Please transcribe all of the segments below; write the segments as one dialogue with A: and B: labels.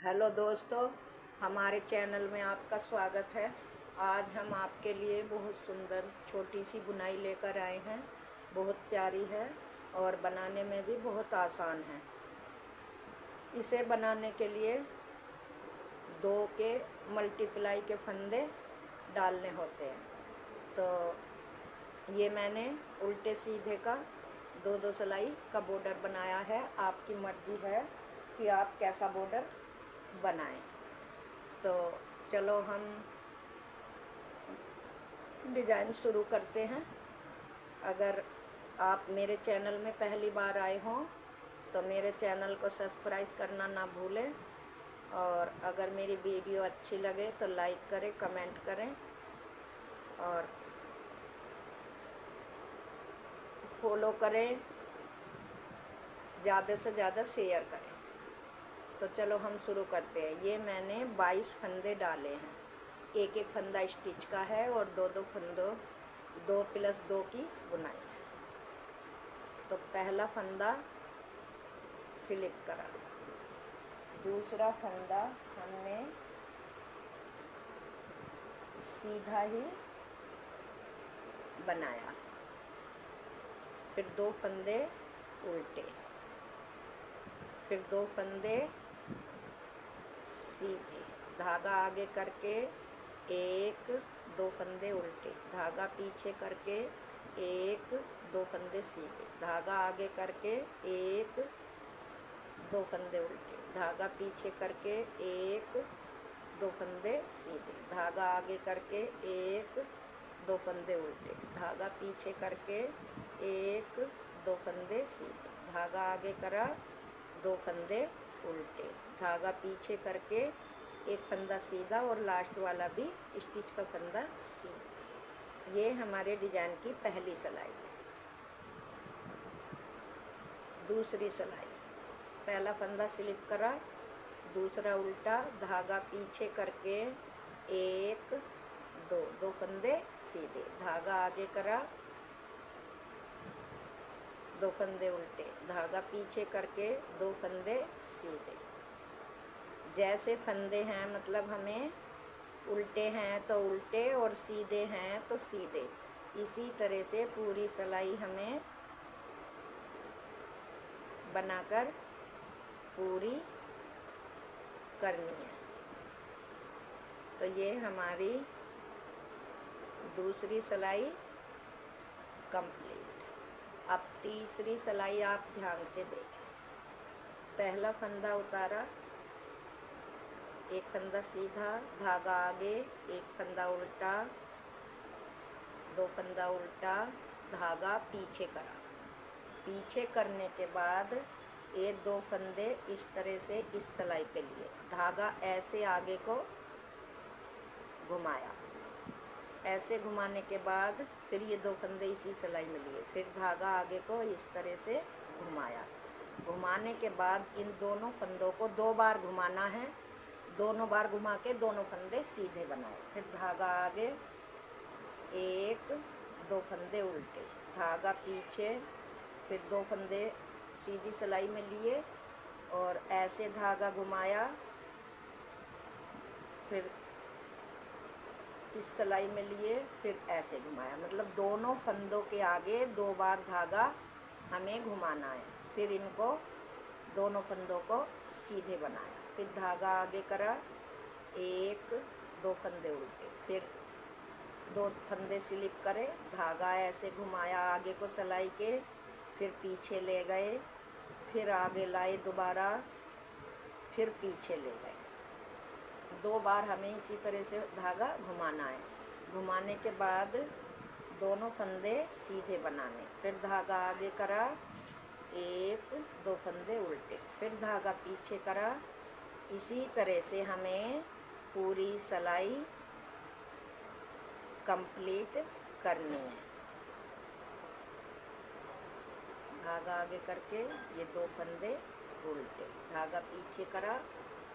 A: Hello दोस्तों, हमारे channel में आपका स्वागत है। आज हम आपके लिए बहुत सुंदर छोटी सी बुनाई लेकर आए हैं। बहुत प्यारी है और बनाने में भी बहुत आसान है। इसे बनाने के लिए 2 के मल्टीप्लाई के फंदे डालने होते हैं। तो ये मैंने उल्टे सीधे का 2-2 सिलाई का बॉर्डर बनाया है। आपकी मर्ज़ी है कि आप कैसा बॉर्डर बनाएं। तो चलो हम डिज़ाइन शुरू करते हैं। अगर आप मेरे चैनल में पहली बार आए हों तो मेरे चैनल को सब्सक्राइब करना ना भूलें, और अगर मेरी वीडियो अच्छी लगे तो लाइक करें, कमेंट करें और फॉलो करें, ज़्यादा से ज़्यादा शेयर करें। तो चलो हम शुरू करते हैं। ये मैंने 22 फंदे डाले हैं। एक एक फंदा स्टिच का है और 2-2 फंदों 2 + 2 की बुनाई है। तो पहला फंदा स्लिप करा, दूसरा फंदा हमने सीधा ही बनाया, फिर 2 फंदे उल्टे, फिर 2 फंदे सीधे, धागा आगे करके 1-2 फंदे उल्टे, धागा पीछे करके 1-2 फंदे सीधे, धागा आगे करके 1-2 फंदे उल्टे, धागा पीछे करके 1-2 फंदे सीधे, धागा आगे करके 1-2 फंदे उल्टे, धागा पीछे करके 1-2 फंदे सीधे, धागा आगे करा 2 फंदे उल्टे, धागा पीछे करके 1 फंदा सीधा और लास्ट वाला भी स्टिच का फंदा सीधा। ये हमारे डिजाइन की पहली सिलाई है। दूसरी सिलाई, पहला फंदा स्लिप करा, दूसरा उल्टा, धागा पीछे करके 1-2 फंदे सीधे, धागा आगे करा 2 फंदे उल्टे, धागा पीछे करके 2 फंदे सीधे। जैसे फंदे हैं, मतलब हमें उल्टे हैं तो उल्टे और सीधे हैं तो सीधे, इसी तरह से पूरी सिलाई हमें बनाकर पूरी करनी है। तो ये हमारी दूसरी सिलाई कंप्लीट। अब तीसरी सिलाई आप ध्यान से देखें। पहला फंदा उतारा, 1 फंदा सीधा, धागा आगे, 1 फंदा उल्टा, 2 फंदा उल्टा, धागा पीछे करा, पीछे करने के बाद ये 2 फंदे इस तरह से इस सिलाई के लिए, धागा ऐसे आगे को घुमाया, ऐसे घुमाने के बाद फिर ये 2 फंदे इसी सिलाई में लिए, फिर धागा आगे को इस तरह से घुमाया। घुमाने के बाद इन दोनों फंदों को 2 बार घुमाना है, दोनों बार घुमा के दोनों फंदे सीधे बनाए, फिर धागा आगे 1-2 फंदे उल्टे, धागा पीछे, फिर 2 फंदे सीधी सिलाई में लिए और ऐसे धागा घुमाया, फिर इस सिलाई में लिए, फिर ऐसे घुमाया। मतलब दोनों फंदों के आगे 2 बार धागा हमें घुमाना है, फिर इनको दोनों फंदों को सीधे बनाया, फिर धागा आगे करा 1-2 फंदे उल्टे, फिर 2 फंदे स्लिप करे, धागा ऐसे घुमाया आगे को सिलाई के, फिर पीछे ले गए, फिर आगे लाए दोबारा, फिर पीछे ले गए। 2 बार हमें इसी तरह से धागा घुमाना है। घुमाने के बाद दोनों फंदे सीधे बनाने, फिर धागा आगे करा 1-2 फंदे उल्टे, फिर धागा पीछे करा। इसी तरह से हमें पूरी सिलाई कंप्लीट करनी है। धागा आगे करके ये 2 फंदे उल्टे, धागा पीछे करा,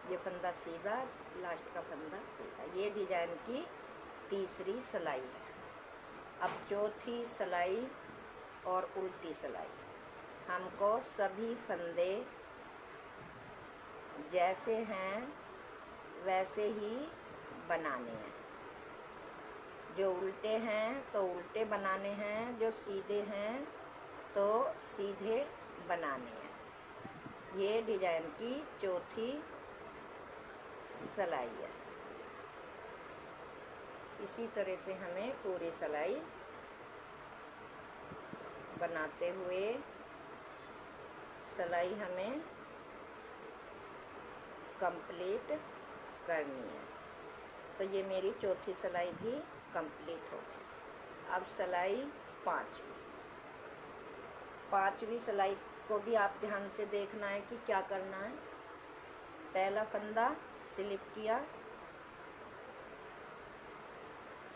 A: ये फंदा सीधा, लास्ट का फंदा सीधा। ये डिजाइन की तीसरी सिलाई है। अब चौथी सिलाई और उल्टी सिलाई, हमको सभी फंदे जैसे हैं वैसे ही बनाने हैं। जो उल्टे हैं तो उल्टे बनाने हैं, जो सीधे हैं तो सीधे बनाने हैं। ये डिजाइन की चौथी सिलाई है। इसी तरह से हमें पूरी सिलाई बनाते हुए सिलाई हमें कंप्लीट करनी है। तो ये मेरी चौथी सिलाई भी कंप्लीट हो गई। अब सिलाई पांचवी सिलाई को भी आप ध्यान से देखना है कि क्या करना है। पहला फंदा स्लिप किया,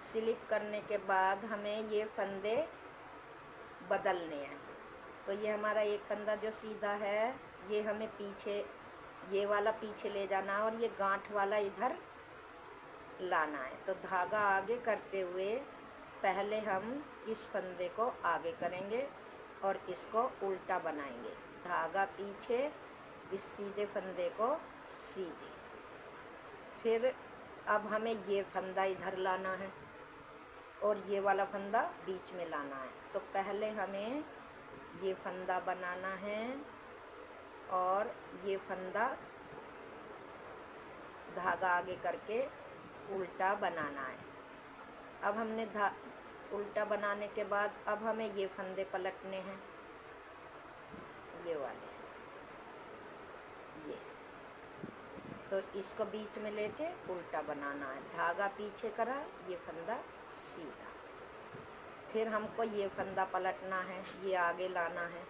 A: स्लिप करने के बाद हमें ये फंदे बदलने हैं। तो ये हमारा एक फंदा जो सीधा है ये हमें पीछे, ये वाला पीछे ले जाना है और ये गांठ वाला इधर लाना है। तो धागा आगे करते हुए पहले हम इस फंदे को आगे करेंगे और इसको उल्टा बनाएंगे। धागा पीछे, इस सीधे फंदे को सीधे। फिर अब हमें ये फंदा इधर लाना है और ये वाला फंदा बीच में लाना है। तो पहले हमें ये फंदा बनाना है और ये फंदा धागा आगे करके उल्टा बनाना है। अब हमने उल्टा बनाने के बाद अब हमें ये फंदे पलटने हैं, ये वाले, ये। तो इसको बीच में लेके उल्टा बनाना है। धागा पीछे करा, ये फंदा सीधा। फिर हमको ये फंदा पलटना है, ये आगे लाना है।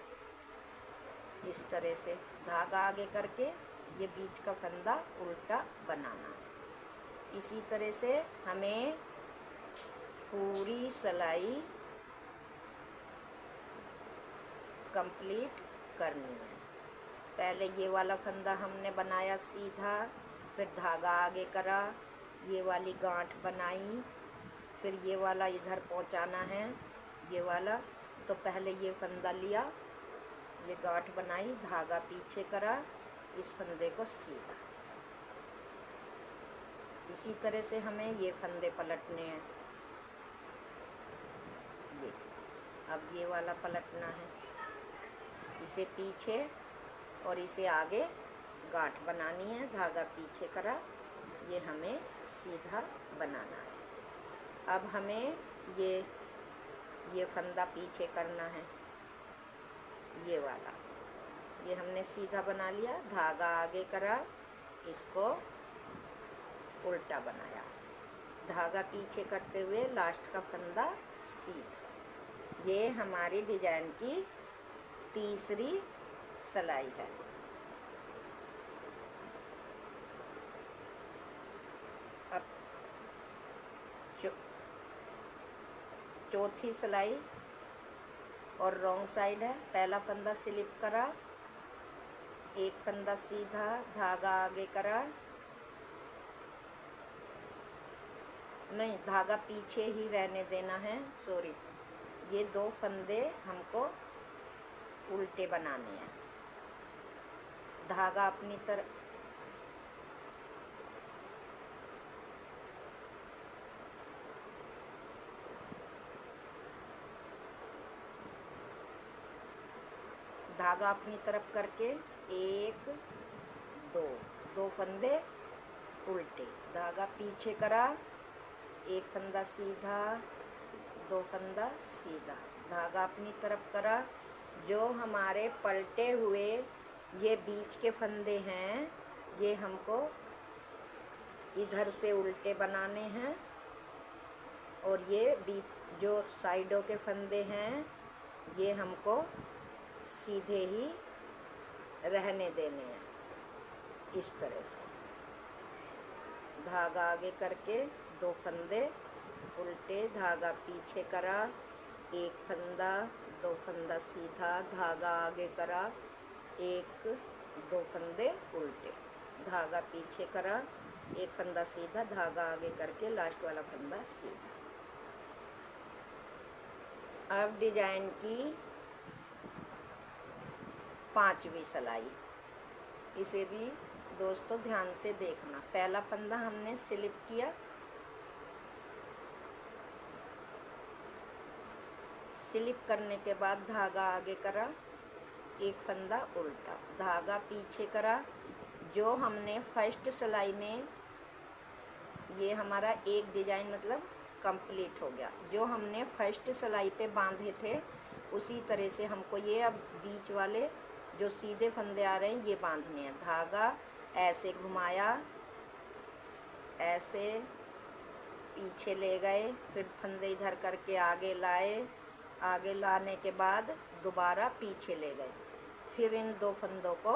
A: इस तरह से धागा आगे करके ये बीच का फंदा उल्टा बनाना है। इसी तरह से हमें पूरी सिलाई कंप्लीट करनी है। पहले ये वाला फंदा हमने बनाया सीधा, फिर धागा आगे करा, ये वाली गांठ बनाई, फिर ये वाला इधर पहुंचाना है, ये वाला। तो पहले ये फंदा लिया, ये गांठ बनाई, धागा पीछे करा, इस फंदे को सीधा। इसी तरह से हमें ये फंदे पलटने हैं। ये अब ये वाला पलटना है, इसे पीछे और इसे आगे गांठ बनानी है, धागा पीछे करा, ये हमें सीधा बनाना है। अब हमें ये फंदा पीछे करना है, ये वाला, ये हमने सीधा बना लिया, धागा आगे करा, इसको उल्टा बनाया, धागा पीछे करते हुए लास्ट का फंदा सीधा। ये हमारी डिजाइन की तीसरी सिलाई है। अब चौथी सिलाई और रॉन्ग साइड है। पहला फंदा स्लिप करा, एक फंदा सीधा, धागा आगे करा, नहीं, धागा पीछे ही रहने देना है, सॉरी। ये दो फंदे हमको उल्टे बनाने हैं। धागा अपनी तरफ, धागा अपनी तरफ करके एक, दो फंदे उल्टे, धागा पीछे करा, एक फंदा सीधा, दो फंदा सीधा, धागा अपनी तरफ करा। जो हमारे पलटे हुए ये बीच के फंदे हैं, ये हमको इधर से उल्टे बनाने हैं और ये बीच जो साइडों के फंदे हैं ये हमको सीधे ही रहने देने हैं। इस तरह से धागा आगे करके दो फंदे उल्टे, धागा पीछे करा, एक फंदा, दो फंदा सीधा, धागा आगे करा, एक, दो फंदे उल्टे, धागा पीछे करा, एक फंदा सीधा, धागा आगे करके लास्ट वाला फंदा सीधा। अब डिजाइन की पांचवी सिलाई, इसे भी दोस्तों ध्यान से देखना। पहला फंदा हमने स्लिप किया, स्लिप करने के बाद धागा आगे करा, एक फंदा उल्टा, धागा पीछे करा। जो हमने फर्स्ट सिलाई में, ये हमारा एक डिजाइन मतलब कंप्लीट हो गया। जो हमने फर्स्ट सिलाई पे बांधे थे उसी तरह से हमको ये अब बीच वाले जो सीधे फंदे आ रहे हैं ये बांधने हैं। धागा ऐसे घुमाया, ऐसे पीछे ले गए, फिर फंदे इधर करके आगे लाए, आगे लाने के बाद दोबारा पीछे ले गए, फिर इन दो फंदों को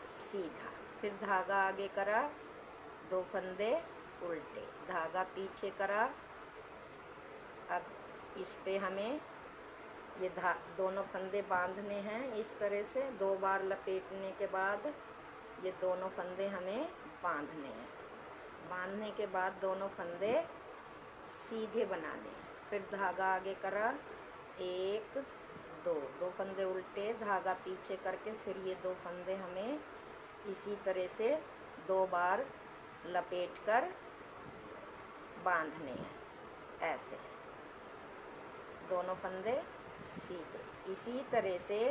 A: सीधा, फिर धागा आगे करा, दो फंदे उल्टे, धागा पीछे करा। अब इस पे हमें ये दोनों फंदे बांधने हैं इस तरह से। 2 बार लपेटने के बाद ये दोनों फंदे हमें बांधने हैं। बांधने के बाद दोनों फंदे सीधे बनाने हैं। फिर धागा आगे करा, 1 2, 2 फंदे उल्टे, धागा पीछे करके फिर ये 2 फंदे हमें इसी तरह से 2 बार लपेट कर बांधने हैं। ऐसे दोनों फंदे सीधे, इसी तरह से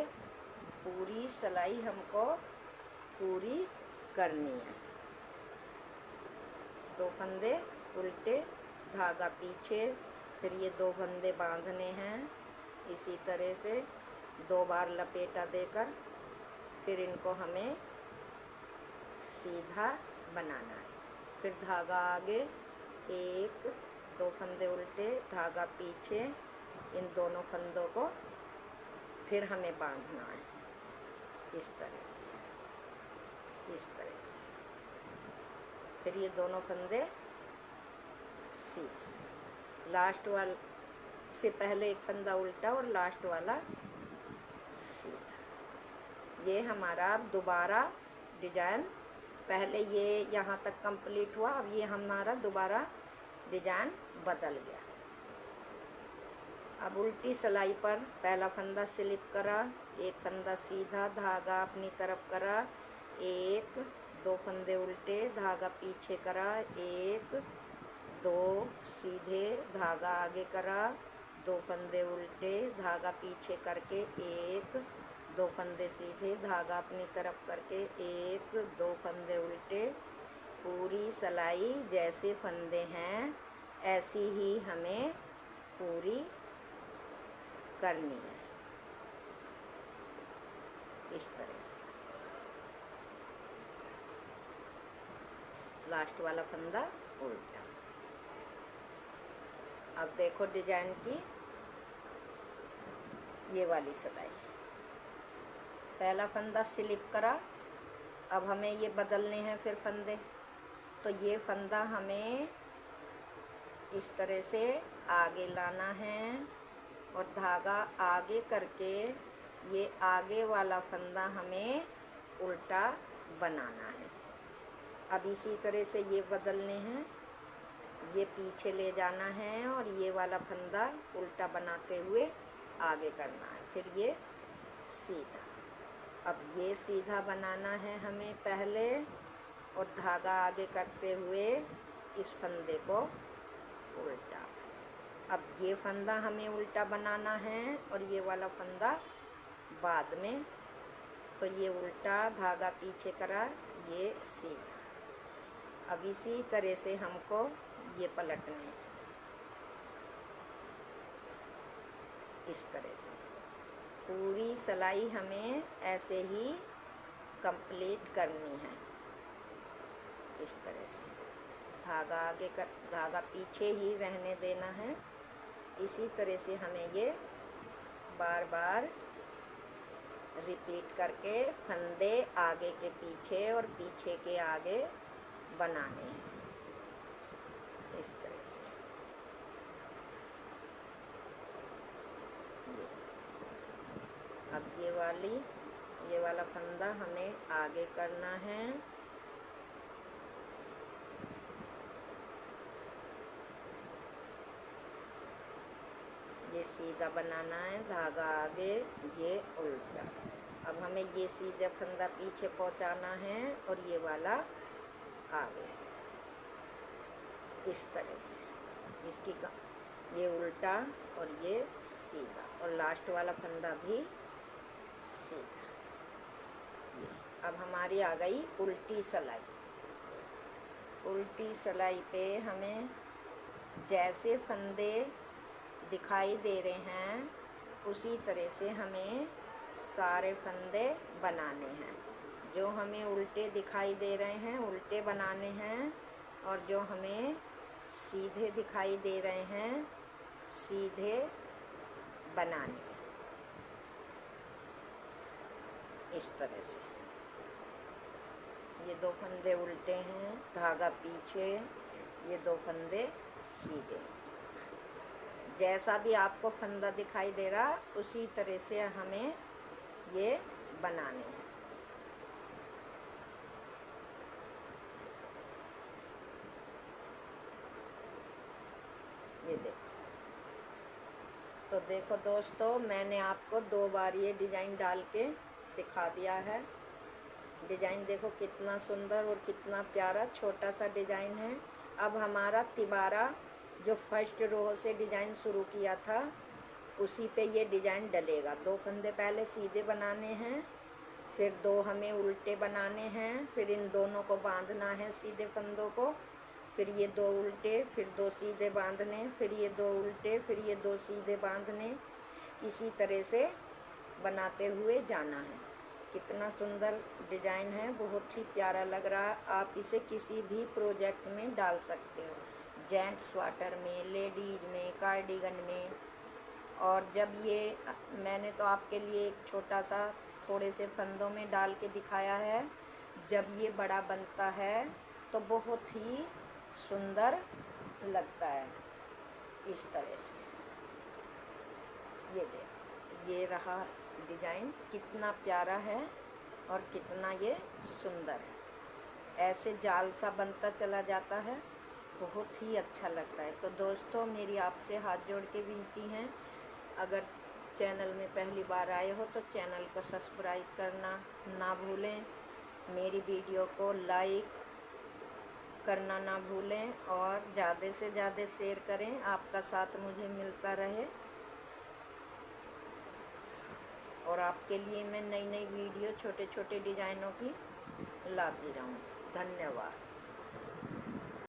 A: पूरी सिलाई हमको पूरी करनी है। 2 फंदे उल्टे, धागा पीछे, फिर ये 2 फंदे बांधने हैं इसी तरह से 2 बार लपेटा देकर, फिर इनको हमें सीधा बनाना है। फिर धागा आगे, 1 2 फंदे उल्टे, धागा पीछे, इन दोनों फंदों को फिर हमें बांधना है इस तरह से, इस तरह से। फिर ये दोनों फंदे सीधे, लास्ट वाला से पहले एक फंदा उल्टा और लास्ट वाला सीधा। ये हमारा दोबारा डिजाइन, पहले ये यहाँ तक कंप्लीट हुआ, अब ये हमारा दोबारा डिजाइन बदल गया। अब उल्टी सिलाई पर पहला फंदा स्लिप करा, एक फंदा सीधा, धागा अपनी तरफ करा, 1 2 फंदे उल्टे, धागा पीछे करा, 1 2 सीधे, धागा आगे करा, 2 फंदे उल्टे, धागा पीछे करके 1 2 फंदे सीधे, धागा अपनी तरफ करके 1 2 फंदे उल्टे। पूरी सिलाई जैसे फंदे हैं ऐसी ही हमें पूरी करनी है इस तरह से। लास्ट वाला फंदा उल्टा। अब देखो डिजाइन की ये वाली सिलाई, पहला फंदा स्लिप करा, अब हमें ये बदलने हैं फिर फंदे। तो ये फंदा हमें इस तरह से आगे लाना है और धागा आगे करके ये आगे वाला फंदा हमें उल्टा बनाना है। अब इसी तरह से ये बदलने हैं, ये पीछे ले जाना है और ये वाला फंदा उल्टा बनाते हुए आगे करना है, फिर ये सीधा। अब ये सीधा बनाना है हमें पहले और धागा आगे करते हुए इस फंदे को उल्टा। अब ये फंदा हमें उल्टा बनाना है और ये वाला फंदा बाद में। तो ये उल्टा, धागा पीछे करा, ये सीधा। अब इसी तरह से हमको ये पलटने हैं इस तरह से। पूरी सिलाई हमें ऐसे ही कंप्लीट करनी है इस तरह से। धागा आगे कर, धागा पीछे ही रहने देना है। इसी तरह से हमें ये बार बार रिपीट करके फंदे आगे के पीछे और पीछे के आगे बनाने हैं इस तरह से। अब ये वाला फंदा हमें आगे करना है। ये सीधा बनाना है, धागा आगे, ये उल्टा। अब हमें ये सीधा फंदा पीछे पहुंचाना है और ये वाला आगे, इस तरह से इसकी ये उल्टा और ये सीधा, और लास्ट वाला फंदा भी सीधा। अब हमारी आ गई उल्टी सिलाई। उल्टी सिलाई पे हमें जैसे फंदे दिखाई दे रहे हैं उसी तरह से हमें सारे फंदे बनाने हैं। जो हमें उल्टे दिखाई दे रहे हैं उल्टे बनाने हैं, और जो हमें सीधे दिखाई दे रहे हैं सीधे बनाने हैं, इस तरह से। ये 2 फंदे उल्टे हैं, धागा पीछे, ये 2 फंदे सीधे। जैसा भी आपको फंदा दिखाई दे रहा उसी तरह से हमें ये बनाने हैं। ये देखो, तो देखो दोस्तों, मैंने आपको 2 बार ये डिज़ाइन डाल के दिखा दिया है। डिज़ाइन देखो कितना सुंदर और कितना प्यारा छोटा सा डिज़ाइन है। अब हमारा तिबारा जो फर्स्ट रो से डिज़ाइन शुरू किया था उसी पे ये डिज़ाइन डलेगा। 2 फंदे पहले सीधे बनाने हैं, फिर 2 हमें उल्टे बनाने हैं, फिर इन दोनों को बांधना है सीधे फंदों को, फिर ये 2 उल्टे, फिर 2 सीधे बांधने, फिर ये 2 उल्टे, फिर ये 2 सीधे बांधने। इसी तरह से बनाते हुए जाना है। कितना सुंदर डिज़ाइन है, बहुत ही प्यारा लग रहा है। आप इसे किसी भी प्रोजेक्ट में डाल सकते हो, जेंट्स स्वेटर में, लेडीज में, कार्डिगन में। और जब ये मैंने तो आपके लिए एक छोटा सा थोड़े से फंदों में डाल के दिखाया है, जब ये बड़ा बनता है तो बहुत ही सुंदर लगता है इस तरह से। ये देखो, ये रहा डिज़ाइन, कितना प्यारा है और कितना ये सुंदर है। ऐसे जाल सा बनता चला जाता है, बहुत ही अच्छा लगता है। तो दोस्तों, मेरी आपसे हाथ जोड़ के विनती है, अगर चैनल में पहली बार आए हो तो चैनल को सब्सक्राइब करना ना भूलें, मेरी वीडियो को लाइक करना ना भूलें और ज़्यादा से ज़्यादा शेयर करें। आपका साथ मुझे मिलता रहे और आपके लिए मैं नई नई वीडियो छोटे छोटे डिज़ाइनों की लाती रहूँ। धन्यवाद।